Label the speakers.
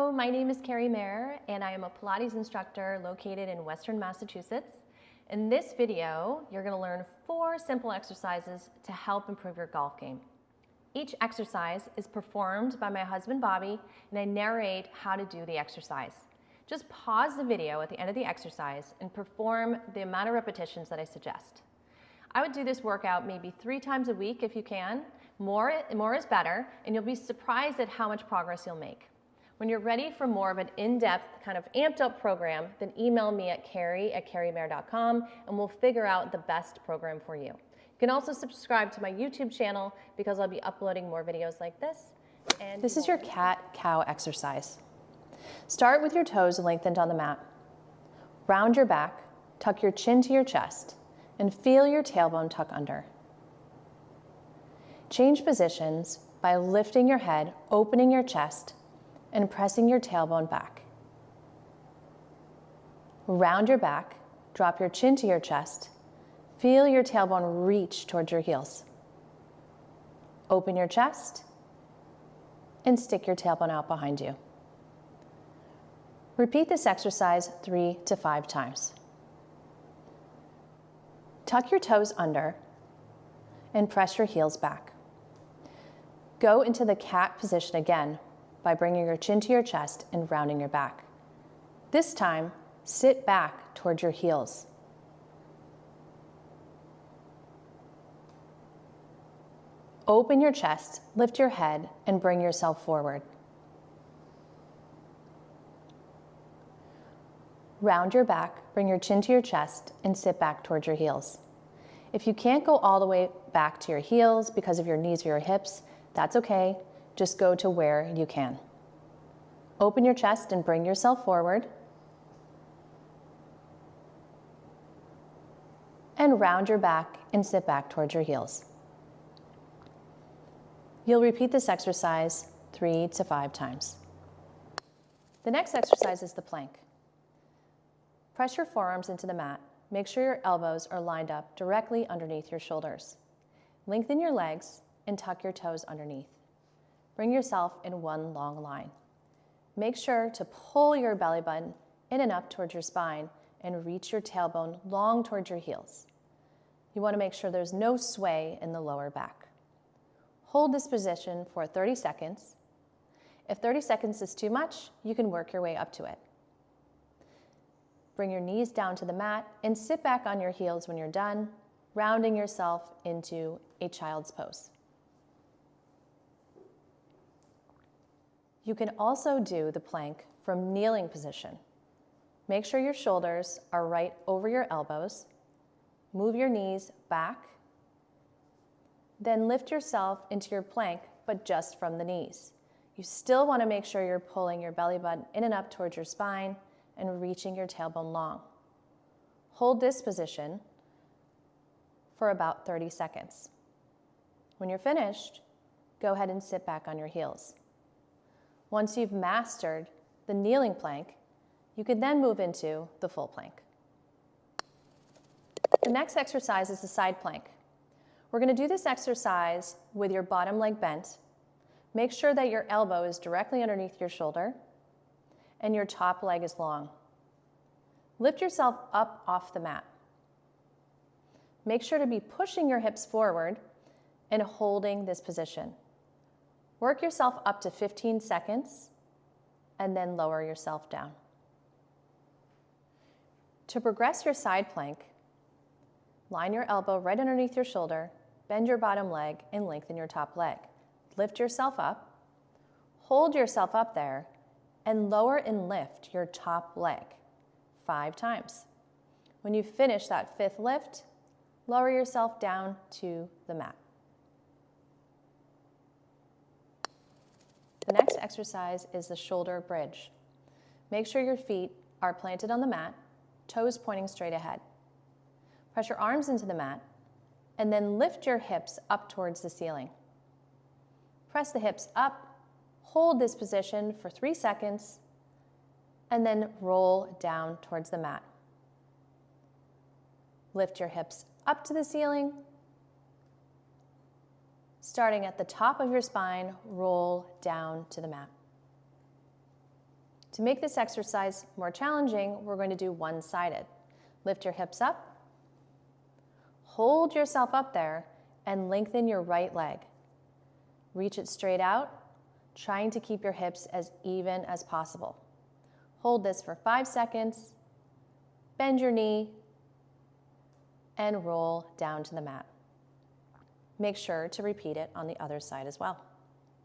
Speaker 1: Hello, my name is Carrie Mayer, and I am a Pilates instructor located in Western Massachusetts. In this video, you're going to learn 4 simple exercises to help improve your golf game. Each exercise is performed by my husband Bobby, and I narrate how to do the exercise. Just pause the video at the end of the exercise and perform the amount of repetitions that I suggest. I would do this workout maybe 3 times a week if you can. More is better, and you'll be surprised at how much progress you'll make. When you're ready for more of an in-depth, kind of amped up program, then email me at carrie@carriemayer.com and we'll figure out the best program for you. You can also subscribe to my YouTube channel because I'll be uploading more videos like this. And this is your cat-cow exercise. Start with your toes lengthened on the mat. Round your back, tuck your chin to your chest, and feel your tailbone tuck under. Change positions by lifting your head, opening your chest, and pressing your tailbone back. Round your back, drop your chin to your chest, feel your tailbone reach towards your heels. Open your chest, and stick your tailbone out behind you. Repeat this exercise 3 to 5 times. Tuck your toes under and press your heels back. Go into the cat position again by bringing your chin to your chest and rounding your back. This time, sit back towards your heels. Open your chest, lift your head, and bring yourself forward. Round your back, bring your chin to your chest, and sit back towards your heels. If you can't go all the way back to your heels because of your knees or your hips, that's okay. Just go to where you can. Open your chest and bring yourself forward. And round your back and sit back towards your heels. You'll repeat this exercise 3 to 5 times. The next exercise is the plank. Press your forearms into the mat. Make sure your elbows are lined up directly underneath your shoulders. Lengthen your legs and tuck your toes underneath. Bring yourself in one long line. Make sure to pull your belly button in and up towards your spine and reach your tailbone long towards your heels. You want to make sure there's no sway in the lower back. Hold this position for 30 seconds. If 30 seconds is too much, you can work your way up to it. Bring your knees down to the mat and sit back on your heels when you're done, rounding yourself into a child's pose. You can also do the plank from kneeling position. Make sure your shoulders are right over your elbows. Move your knees back. Then lift yourself into your plank, but just from the knees. You still want to make sure you're pulling your belly button in and up towards your spine and reaching your tailbone long. Hold this position for about 30 seconds. When you're finished, go ahead and sit back on your heels. Once you've mastered the kneeling plank, you can then move into the full plank. The next exercise is the side plank. We're going to do this exercise with your bottom leg bent. Make sure that your elbow is directly underneath your shoulder and your top leg is long. Lift yourself up off the mat. Make sure to be pushing your hips forward and holding this position. Work yourself up to 15 seconds and then lower yourself down. To progress your side plank, line your elbow right underneath your shoulder, bend your bottom leg, and lengthen your top leg. Lift yourself up, hold yourself up there, and lower and lift your top leg 5 times. When you finish that 5th lift, lower yourself down to the mat. The next exercise is the shoulder bridge. Make sure your feet are planted on the mat, toes pointing straight ahead. Press your arms into the mat, and then lift your hips up towards the ceiling. Press the hips up, hold this position for 3 seconds, and then roll down towards the mat. Lift your hips up to the ceiling. Starting at the top of your spine, roll down to the mat. To make this exercise more challenging, we're going to do one-sided. Lift your hips up, hold yourself up there, and lengthen your right leg. Reach it straight out, trying to keep your hips as even as possible. Hold this for 5 seconds, bend your knee, and roll down to the mat. Make sure to repeat it on the other side as well.